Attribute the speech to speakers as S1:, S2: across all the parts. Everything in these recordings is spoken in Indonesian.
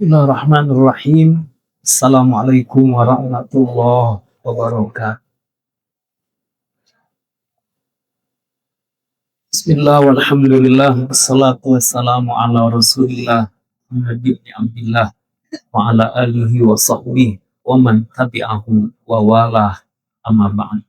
S1: Bismillahirrahmanirrahim. Assalamualaikum warahmatullahi wabarakatuh. Bismillah walhamdulillah wassalatu wassalamu ala rasulillah Nabi Abdillah wa ala alihi wa sahbihi wa man tabi'ahu wa walah amma ba'd.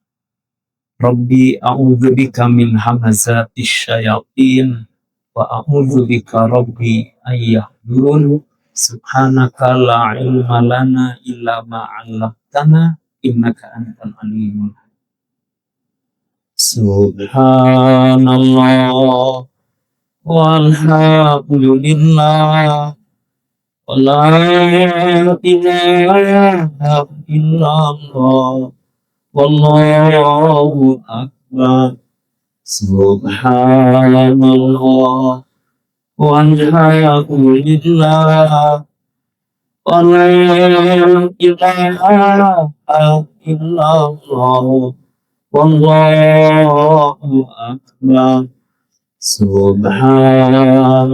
S1: Rabbi a'udzubika min hamazatis syayatin wa a'udzubika rabbi ayyahdurun. Subhanaka la ilma lana illa ma 'allamtana innaka antal alimul hakim. Subhanallah walhamdulillah wa la ilaha illallah wallahu akbar. Subhanallah walhamdulillah wa la ilaha illallah wallahu akbar. Subhanallah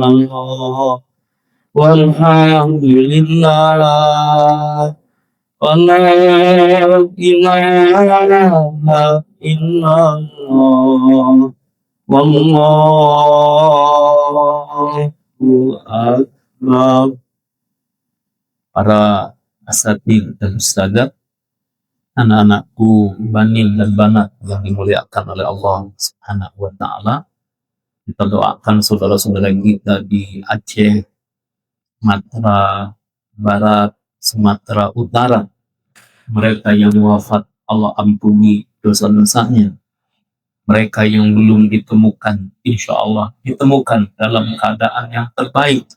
S1: walhamdulillah wa la ilaha illallah wallahu akbar. Para asatidz dan ustadzat, anak-anakku banin dan banat yang dimuliakan oleh Allah Subhanahu wa taala, kita doakan saudara-saudara kita di Aceh, Sumatera Barat, Sumatera Utara, mereka yang wafat Allah ampuni dosa-dosanya. Mereka yang belum ditemukan, insya Allah ditemukan dalam keadaan yang terbaik.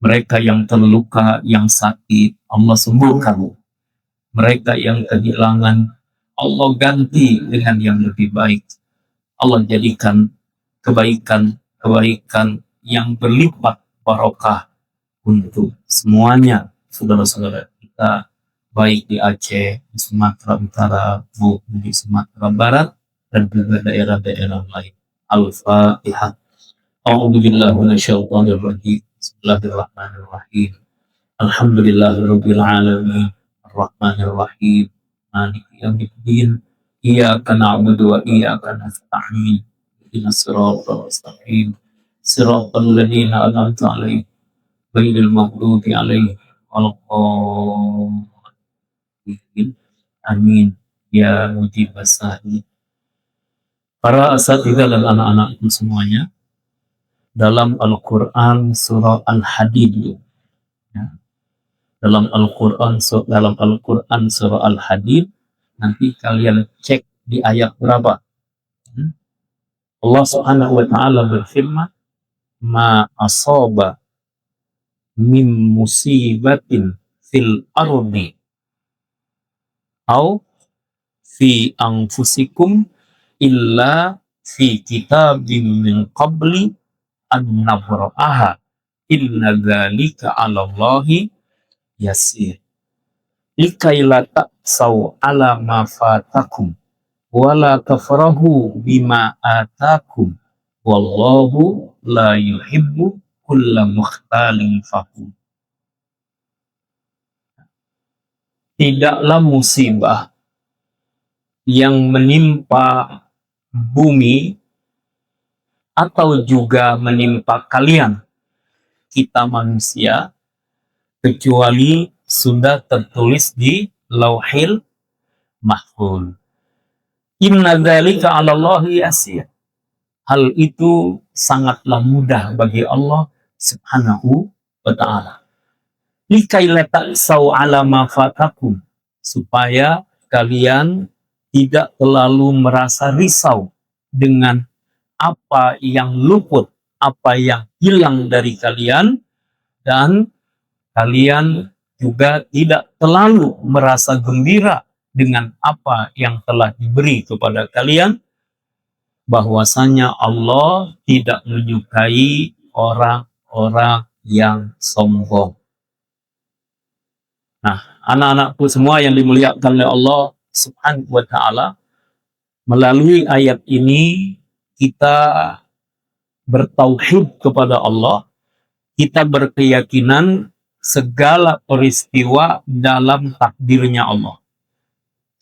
S1: Mereka yang terluka, yang sakit, Allah sembuhkan. Mereka yang kehilangan, Allah ganti dengan yang lebih baik. Allah jadikan kebaikan yang berlipat barokah untuk semuanya saudara-saudara kita, baik di Aceh, di Sumatera Utara, maupun di Sumatera Barat, dan juga daerah-daerah lain. Al-Fatihah. A'udzubillahi minasyaitonir rajim. Bismillahirrahmanirrahim. Alhamdulillahirabbil alamin. Arrahmanir rahim. Maliki yaumiddin. Iyyaka na'budu wa iyyaka nasta'in. Ihdinas siratal mustaqim. Siratal ladzina an'amta 'alaihim ghairil maghdubi 'alaihim waladdallin. Amin. Ya mujibas sa'i. Para asatidzah dan anak-anakku semuanya, dalam Al-Quran surah Al-Hadid, ya, dalam Al-Quran surah Al-Hadid, nanti kalian cek di ayat berapa. Allah Subhanahu wa taala berfirman, ma asaba min musibatin fil ardi au fi anfusikum illa fi kitabim min qabli an nabra'aha inna dzalika 'alallahi yasir. Likaila ta'sau 'ala ma fatakum wa la tafrahu bima atakum wallahu la yuhibbu kulla mukhtalin fakhur. Tidaklah musibah yang menimpa bumi atau juga menimpa kalian, kita manusia, kecuali sudah tertulis di Lauhil Mahfuz. Inna dzalika 'alallahi yasir. Hal itu sangatlah mudah bagi Allah Subhanahu wa ta'ala. Likaila ta'sau 'ala ma fatakum, supaya kalian tidak terlalu merasa risau dengan apa yang luput, apa yang hilang dari kalian, dan kalian juga tidak terlalu merasa gembira dengan apa yang telah diberi kepada kalian, bahwasanya Allah tidak menyukai orang-orang yang sombong. Nah, anak-anakku semua yang dimuliakan oleh Allah Subhanahu wa ta'ala, melalui ayat ini kita bertauhid kepada Allah, kita berkeyakinan segala peristiwa dalam takdirnya Allah.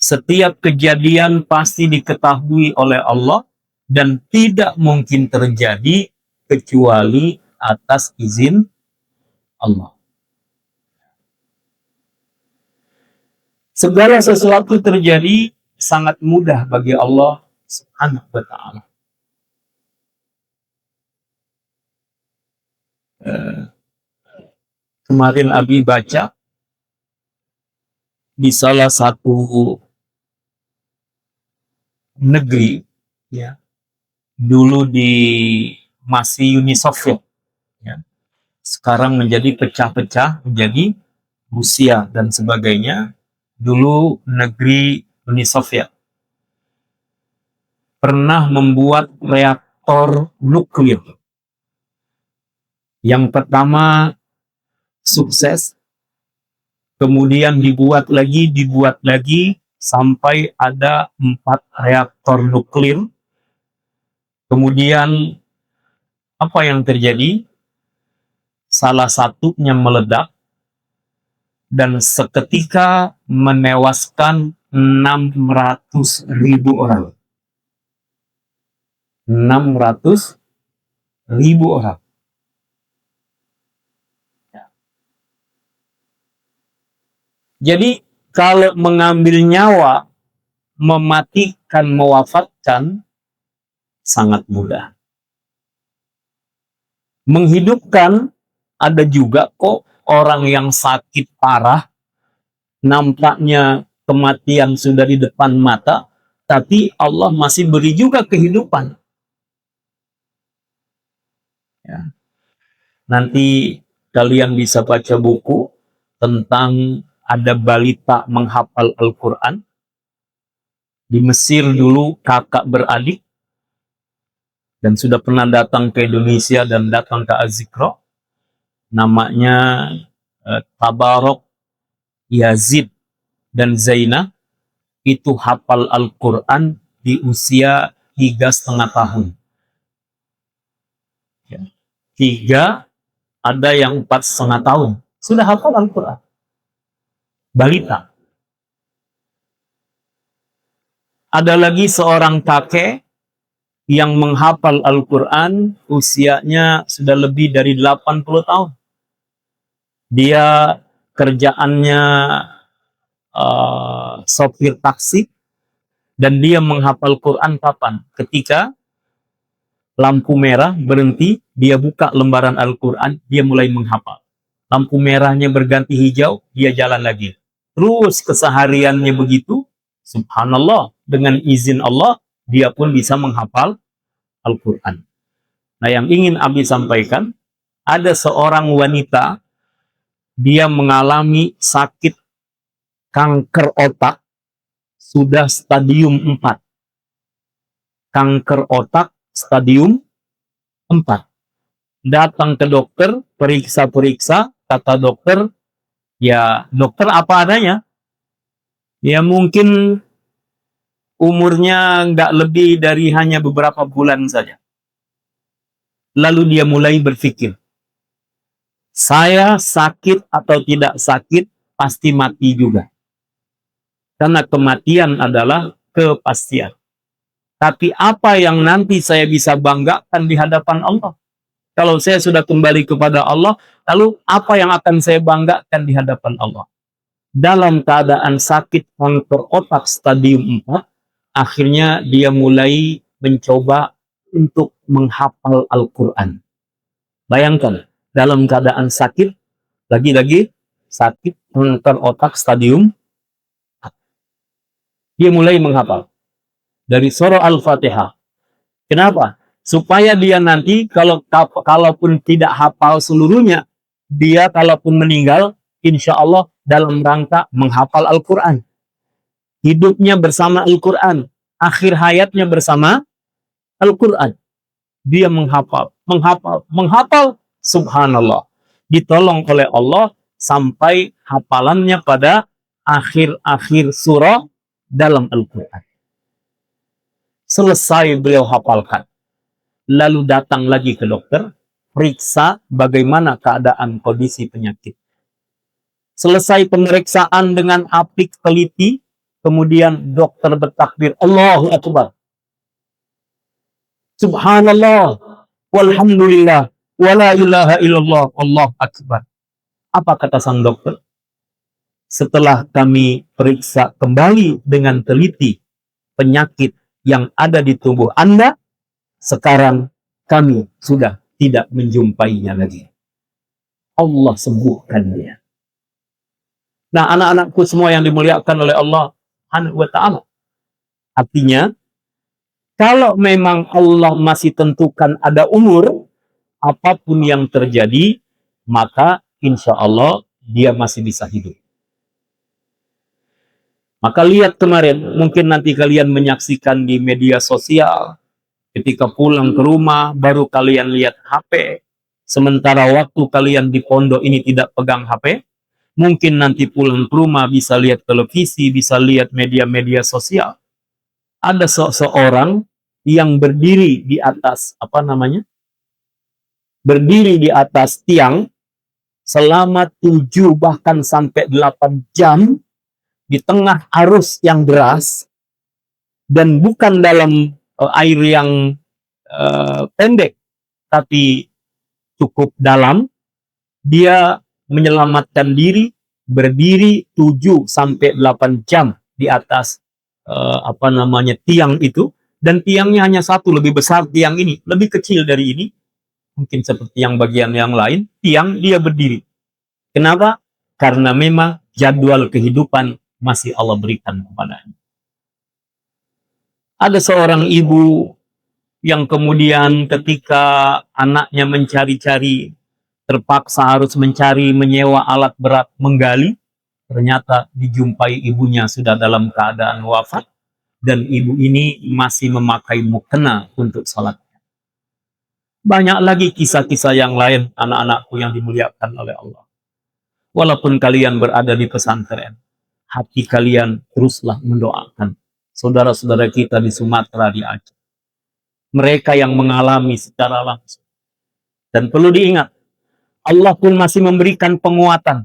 S1: Setiap kejadian pasti diketahui oleh Allah dan tidak mungkin terjadi kecuali atas izin Allah. Segala sesuatu terjadi sangat mudah bagi Allah Subhanahu wa ta'ala. Kemarin Abi baca di salah satu negeri, ya, dulu masih Uni Soviet, ya, sekarang menjadi pecah-pecah menjadi Rusia dan sebagainya. Dulu negeri Uni Soviet pernah membuat reaktor nuklir. Yang pertama sukses, kemudian dibuat lagi sampai ada 4 reaktor nuklir. Kemudian apa yang terjadi? Salah satunya meledak dan seketika menewaskan 600.000 orang. 600.000 orang. Jadi kalau mengambil nyawa, mematikan, mewafatkan, sangat mudah. Menghidupkan, ada juga kok orang yang sakit parah, nampaknya kematian sudah di depan mata, tapi Allah masih beri juga kehidupan. Ya. Nanti kalian bisa baca buku tentang ada balita menghafal Al-Quran. Di Mesir dulu kakak beradik, dan sudah pernah datang ke Indonesia dan datang ke Az-Zikra. Namanya Tabarok, Yazid, dan Zainah. Itu hafal Al-Quran di usia 3,5 tahun. Ya. 3, ada yang 4,5 tahun. Sudah hafal Al-Quran. Balita. Ada lagi seorang kakek yang menghafal Al-Quran, usianya sudah lebih dari 80 tahun. Dia kerjaannya sopir taksi, dan dia menghafal Quran kapan? Ketika lampu merah berhenti, dia buka lembaran Al-Quran, dia mulai menghafal. Lampu merahnya berganti hijau, dia jalan lagi. Terus kesehariannya begitu, subhanallah, dengan izin Allah, dia pun bisa menghafal Al-Quran. Nah, yang ingin Abi sampaikan, ada seorang wanita, dia mengalami sakit kanker otak, sudah stadium 4. Kanker otak stadium 4. Datang ke dokter, periksa-periksa, kata dokter, ya dokter apa adanya. Ya mungkin umurnya nggak lebih dari hanya beberapa bulan saja. Lalu dia mulai berpikir, saya sakit atau tidak sakit, pasti mati juga. Karena kematian adalah kepastian. Tapi apa yang nanti saya bisa banggakan di hadapan Allah? Kalau saya sudah kembali kepada Allah, lalu apa yang akan saya banggakan di hadapan Allah? Dalam keadaan sakit kanker otak stadium 4, akhirnya dia mulai mencoba untuk menghafal Al-Quran. Bayangkan, dalam keadaan sakit, lagi-lagi sakit kanker otak stadium 4. Dia mulai menghafal dari surah Al-Fatihah. Kenapa? Supaya dia nanti kalaupun tidak hafal seluruhnya, dia kalaupun meninggal, insya Allah dalam rangka menghafal Al-Quran. Hidupnya bersama Al-Quran, akhir hayatnya bersama Al-Quran. Dia menghafal, subhanallah. Ditolong oleh Allah sampai hafalannya pada akhir-akhir surah dalam Al-Quran. Selesai beliau hafalkan, lalu datang lagi ke dokter, periksa bagaimana keadaan kondisi penyakit. Selesai pemeriksaan dengan apik teliti, kemudian dokter bertakbir, Allahu Akbar. Subhanallah, walhamdulillah, wala ilaha illallah, Allah Akbar. Apa kata sang dokter? Setelah kami periksa kembali dengan teliti penyakit yang ada di tubuh Anda, sekarang kami sudah tidak menjumpainya lagi. Allah sembuhkan dia. Nah, anak-anakku semua yang dimuliakan oleh Allah Subhanahu wa Ta'ala. Artinya, kalau memang Allah masih tentukan ada umur, apapun yang terjadi, maka insya Allah dia masih bisa hidup. Maka lihat kemarin, mungkin nanti kalian menyaksikan di media sosial, ketika pulang ke rumah, baru kalian lihat HP, sementara waktu kalian di pondok ini tidak pegang HP, mungkin nanti pulang ke rumah bisa lihat televisi, bisa lihat media-media sosial. Ada seseorang yang berdiri di atas, berdiri di atas tiang, selama 7 bahkan sampai 8 jam, di tengah arus yang deras, dan bukan dalam air yang pendek, tapi cukup dalam, dia menyelamatkan diri, berdiri 7 sampai 8 jam di atas tiang itu, dan tiangnya hanya satu, lebih besar tiang ini, lebih kecil dari ini, mungkin seperti yang bagian yang lain, tiang dia berdiri. Kenapa? Karena memang jadwal kehidupan masih Allah berikan kepadanya. Ada seorang ibu yang kemudian ketika anaknya mencari-cari, terpaksa harus menyewa alat berat menggali, ternyata dijumpai ibunya sudah dalam keadaan wafat, dan ibu ini masih memakai mukena untuk salat. Banyak lagi kisah-kisah yang lain, anak-anakku yang dimuliakan oleh Allah. Walaupun kalian berada di pesantren, hati kalian teruslah mendoakan saudara-saudara kita di Sumatera, di Aceh. Mereka yang mengalami secara langsung. Dan perlu diingat, Allah pun masih memberikan penguatan.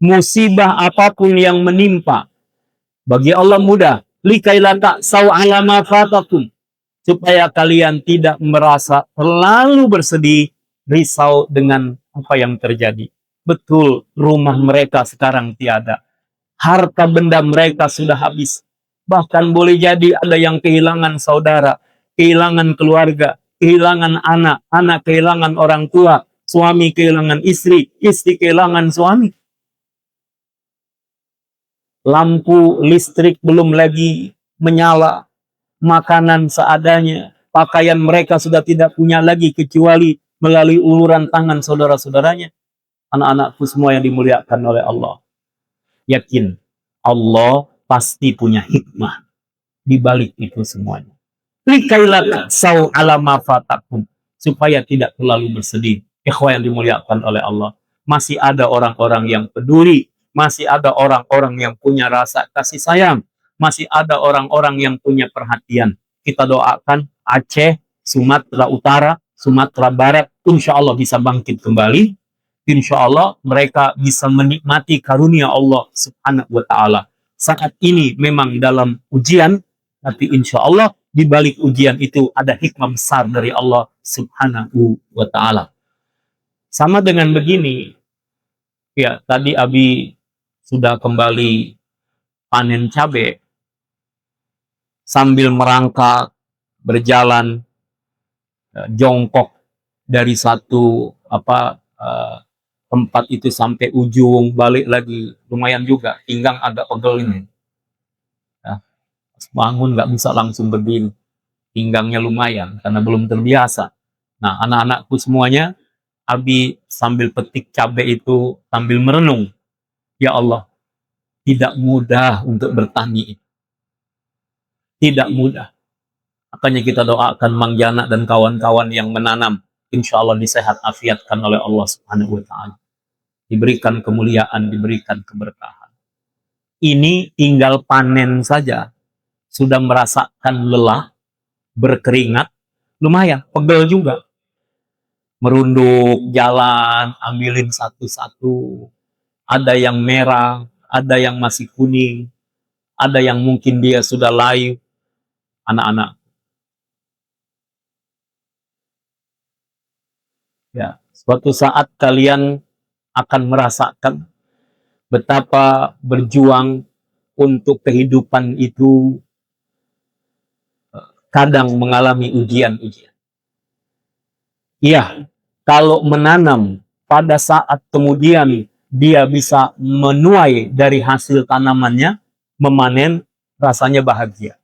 S1: Musibah apapun yang menimpa, bagi Allah mudah. Likailaka saw'ala ma fatakum. Supaya kalian tidak merasa terlalu bersedih, risau dengan apa yang terjadi. Betul, rumah mereka sekarang tiada. Harta benda mereka sudah habis. Bahkan boleh jadi ada yang kehilangan saudara, kehilangan keluarga, kehilangan anak, anak kehilangan orang tua, suami kehilangan istri, istri kehilangan suami. Lampu listrik belum lagi menyala, makanan seadanya, pakaian mereka sudah tidak punya lagi kecuali melalui uluran tangan saudara-saudaranya. Anak-anakku semua yang dimuliakan oleh Allah, yakin Allah pasti punya hikmah di balik itu semuanya. Likailaka sau alama fatakum, supaya tidak terlalu bersedih. Ikhwan yang dimuliakan oleh Allah, masih ada orang-orang yang peduli, masih ada orang-orang yang punya rasa kasih sayang, masih ada orang-orang yang punya perhatian. Kita doakan Aceh, Sumatera Utara, Sumatera Barat, insya Allah bisa bangkit kembali. Insya Allah mereka bisa menikmati karunia Allah Subhanahu wa Ta'ala. Saat ini memang dalam ujian, tapi insya Allah di balik ujian itu ada hikmah besar dari Allah Subhanahu wa Ta'ala. Sama dengan begini, ya tadi Abi sudah kembali panen cabai, sambil merangkak, berjalan, jongkok dari satu tempat itu sampai ujung, balik lagi, lumayan juga, pinggang agak pegel ini. Ya, bangun nggak bisa langsung berdiri, pinggangnya lumayan, karena belum terbiasa. Nah, anak-anakku semuanya, Abi sambil petik cabai itu, sambil merenung, ya Allah, tidak mudah untuk bertani. Tidak mudah. Makanya kita doakan Mang Jana dan kawan-kawan yang menanam, insya Allah disehat afiatkan oleh Allah Subhanahu wa Ta'ala. Diberikan kemuliaan, diberikan keberkahan. Ini tinggal panen saja, sudah merasakan lelah, berkeringat, lumayan, pegel juga. Merunduk, jalan, ambilin satu-satu. ada yang merah, ada yang masih kuning, ada yang mungkin dia sudah layu. Anak-anak, ya, suatu saat kalian akan merasakan betapa berjuang untuk kehidupan itu kadang mengalami ujian-ujian. Iya, kalau menanam pada saat kemudian dia bisa menuai dari hasil tanamannya, memanen, rasanya bahagia.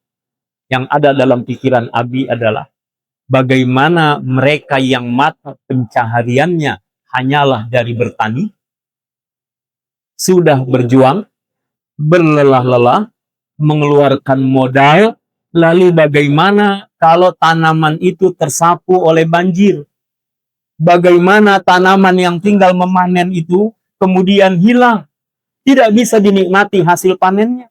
S1: Yang ada dalam pikiran Abi adalah bagaimana mereka yang mata pencahariannya hanyalah dari bertani, sudah berjuang, berlelah-lelah, mengeluarkan modal, lalu bagaimana kalau tanaman itu tersapu oleh banjir? Bagaimana tanaman yang tinggal memanen itu kemudian hilang, tidak bisa dinikmati hasil panennya,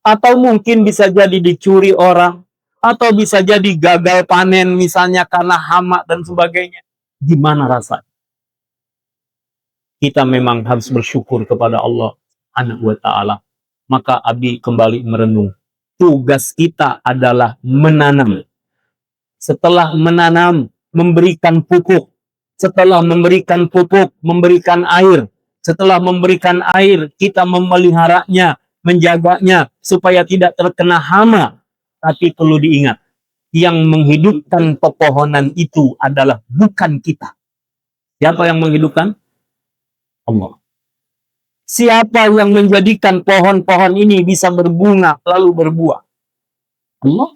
S1: atau mungkin bisa jadi dicuri orang, atau bisa jadi gagal panen misalnya karena hama dan sebagainya. Gimana rasanya? Kita memang harus bersyukur kepada Allah Subhanahu wa Ta'ala. Maka Abi kembali merenung, tugas kita adalah menanam. Setelah menanam, memberikan pupuk. Setelah memberikan pupuk, memberikan air. Setelah memberikan air, kita memeliharanya, menjaganya, supaya tidak terkena hama. Tapi perlu diingat, yang menghidupkan pepohonan itu adalah bukan kita. Siapa yang menghidupkan? Allah. Siapa yang menjadikan pohon-pohon ini bisa berbunga lalu berbuah? Allah.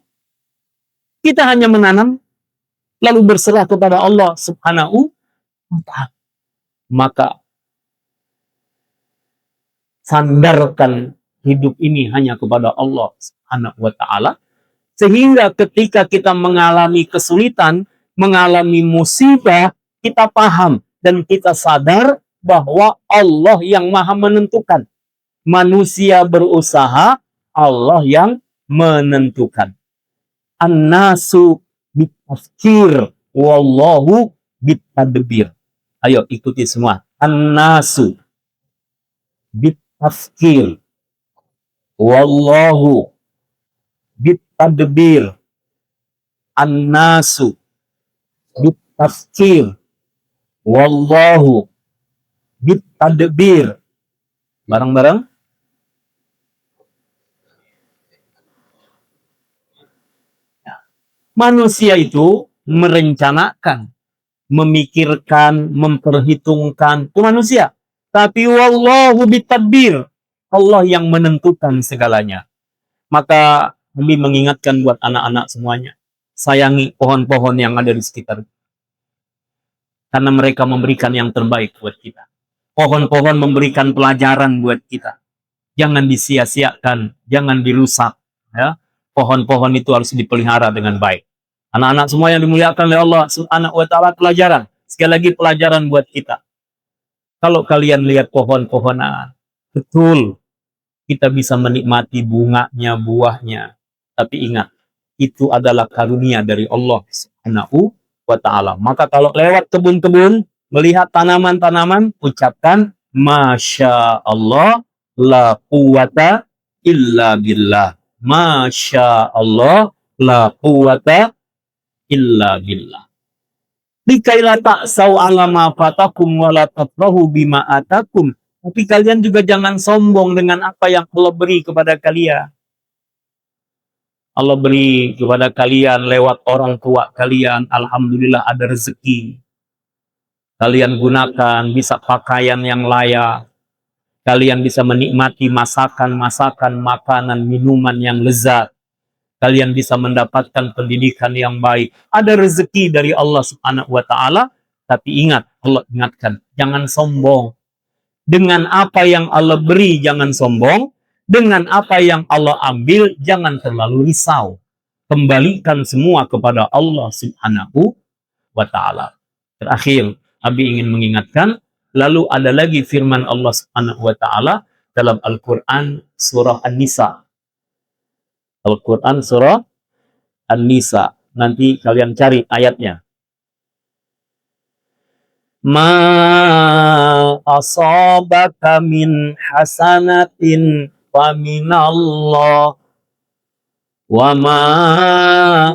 S1: Kita hanya menanam lalu berserah kepada Allah Subhanahu wa Ta'ala. Maka sandarkan hidup ini hanya kepada Allah Subhanahu wa Ta'ala, sehingga ketika kita mengalami kesulitan, mengalami musibah, kita paham dan kita sadar bahwa Allah yang maha menentukan. Manusia berusaha, Allah yang menentukan. An-nasu bitafkir, wallahu bitadbir. Ayo ikuti semua. An-nasu bitafkir, wallahu bitadbir. An-nasu bitafkir, wallahu bitadbir. Bareng-bareng. Manusia itu merencanakan, memikirkan, memperhitungkan, itu manusia. Tapi wallahu bitadbir, Allah yang menentukan segalanya. Maka kami mengingatkan buat anak-anak semuanya, sayangi pohon-pohon yang ada di sekitar, karena mereka memberikan yang terbaik buat kita. Pohon-pohon memberikan pelajaran buat kita. Jangan disia-siakan, jangan dirusak. Ya, pohon-pohon itu harus dipelihara dengan baik. Anak-anak semua yang dimuliakan oleh Allah Subhanahu wa Ta'ala, pelajaran. Sekali lagi pelajaran buat kita. Kalau kalian lihat pohon-pohonan, betul kita bisa menikmati bunganya, buahnya. Tapi ingat, itu adalah karunia dari Allah Subhanahu wa Ta'ala. Maka kalau lewat kebun-kebun, melihat tanaman-tanaman, ucapkan Masya Allah, la quwata illa billah. Masya Allah, la quwata illa billah. Likaila ta'sau ala ma fatakum wa la tafrahu bima atakum. Tapi kalian juga jangan sombong dengan apa yang Allah beri kepada kalian. Allah beri kepada kalian lewat orang tua kalian, alhamdulillah ada rezeki. Kalian gunakan, bisa pakaian yang layak. Kalian bisa menikmati masakan-masakan, makanan, minuman yang lezat. Kalian bisa mendapatkan pendidikan yang baik. Ada rezeki dari Allah Subhanahu wa Ta'ala. Tapi ingat, Allah ingatkan, jangan sombong. Dengan apa yang Allah beri, jangan sombong. Dengan apa yang Allah ambil, jangan terlalu risau. Kembalikan semua kepada Allah Subhanahu wa Ta'ala. Terakhir, Abi ingin mengingatkan, lalu ada lagi firman Allah Subhanahu wa Ta'ala dalam Al-Quran surah An-Nisa. Al-Quran surah An-Nisa. Nanti kalian cari ayatnya. Ma asabaka min hasanatin faminallah wa ma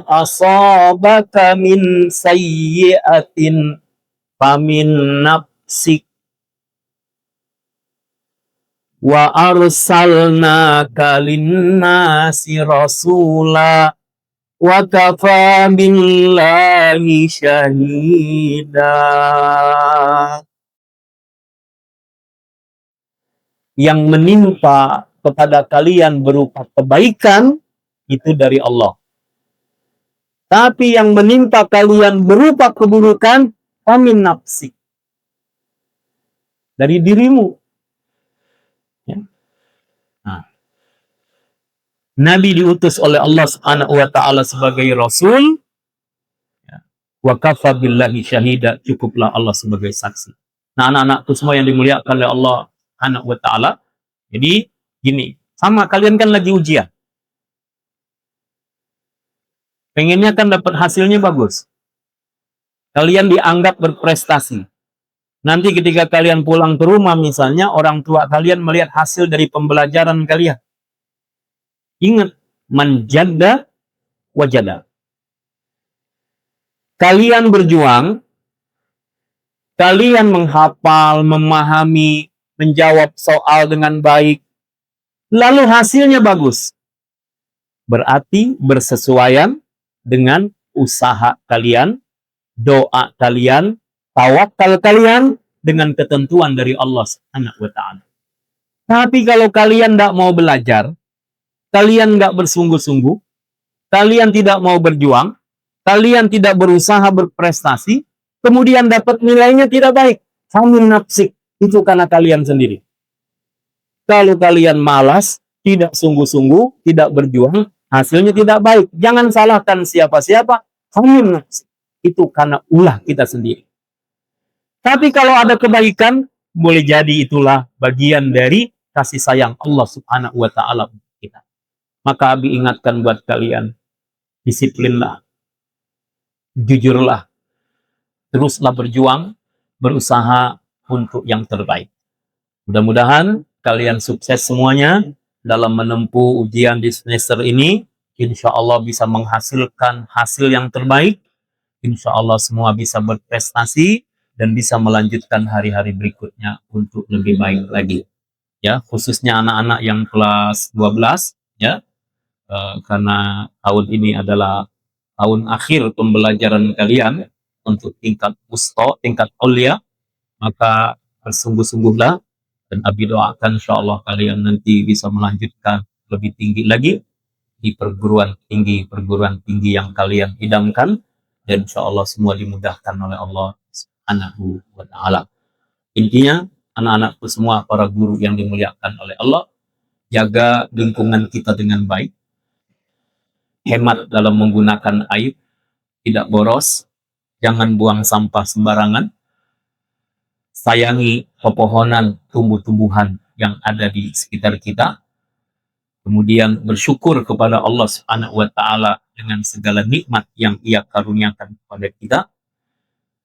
S1: asabaka min sayyi'atin famin nafsik wa arsalnaka linnasi rasula wa kafa billahi syahida. Yang menimpa kepada kalian berupa kebaikan itu dari Allah. Tapi yang menimpa kalian berupa keburukan famin nafsi, dari dirimu. Ya. Nah, Nabi diutus oleh Allah Subhanahu wa taala sebagai rasul. Ya. Wa kafa billahi syahida, cukuplah Allah sebagai saksi. Nah, anak-anakku semua yang dimuliakan oleh Allah Subhanahu wa taala. Jadi gini, sama kalian kan lagi ujian. Pengennya kan dapat hasilnya bagus. Kalian dianggap berprestasi. Nanti ketika kalian pulang ke rumah misalnya, orang tua kalian melihat hasil dari pembelajaran kalian. Ingat, manjada wajada. Kalian berjuang, kalian menghafal, memahami, menjawab soal dengan baik, lalu hasilnya bagus. Berarti bersesuaian dengan usaha kalian, doa kalian, tawakal kalian dengan ketentuan dari Allah Subhanahu wa taala. Tapi kalau kalian tidak mau belajar, kalian nggak bersungguh-sungguh, kalian tidak mau berjuang, kalian tidak berusaha berprestasi, kemudian dapat nilainya tidak baik, famin nafsik, itu karena kalian sendiri. Kalau kalian malas, tidak sungguh-sungguh, tidak berjuang, hasilnya tidak baik. Jangan salahkan siapa-siapa, famin nafsik, itu karena ulah kita sendiri. Tapi kalau ada kebaikan, boleh jadi itulah bagian dari kasih sayang Allah Subhanahu wa taala untuk kita. Maka Abi ingatkan buat kalian, disiplinlah, jujurlah, teruslah berjuang, berusaha untuk yang terbaik. Mudah-mudahan kalian sukses semuanya dalam menempuh ujian di semester ini. Insya Allah bisa menghasilkan hasil yang terbaik. Insya Allah semua bisa berprestasi dan bisa melanjutkan hari-hari berikutnya untuk lebih baik lagi. Ya, khususnya anak-anak yang kelas 12, ya, karena tahun ini adalah tahun akhir pembelajaran kalian untuk tingkat wusta, tingkat ulia, maka bersungguh-sungguhlah dan Abi doakan insya Allah kalian nanti bisa melanjutkan lebih tinggi lagi di perguruan tinggi yang kalian idamkan, dan insya Allah semua dimudahkan oleh Allah Subhanahu wa taala. Intinya, anak-anakku semua, para guru yang dimuliakan oleh Allah, jaga lingkungan kita dengan baik, hemat dalam menggunakan air, tidak boros, jangan buang sampah sembarangan, sayangi pepohonan, tumbuh-tumbuhan yang ada di sekitar kita, kemudian bersyukur kepada Allah Subhanahu wa taala dengan segala nikmat yang Ia karuniakan kepada kita,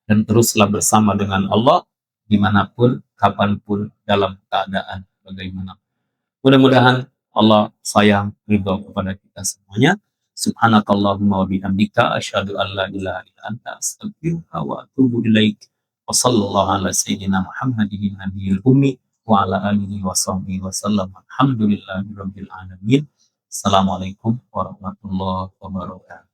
S1: dan teruslah bersama dengan Allah dimanapun, kapanpun, dalam keadaan bagaimana. Mudah-mudahan Allah sayang, ridho kepada kita semuanya. Subhanakallahumma wa bihamdika asyhadu an la ilaha illa anta astaghfiruka wa atubu ilaik. Wa sallallahu ala sayyidina Muhammadin nabiyil ummi wa ala alihi wa sahbihi wa sallam. Alhamdulillahirabbil alamin. Assalamualaikum warahmatullahi wabarakatuh.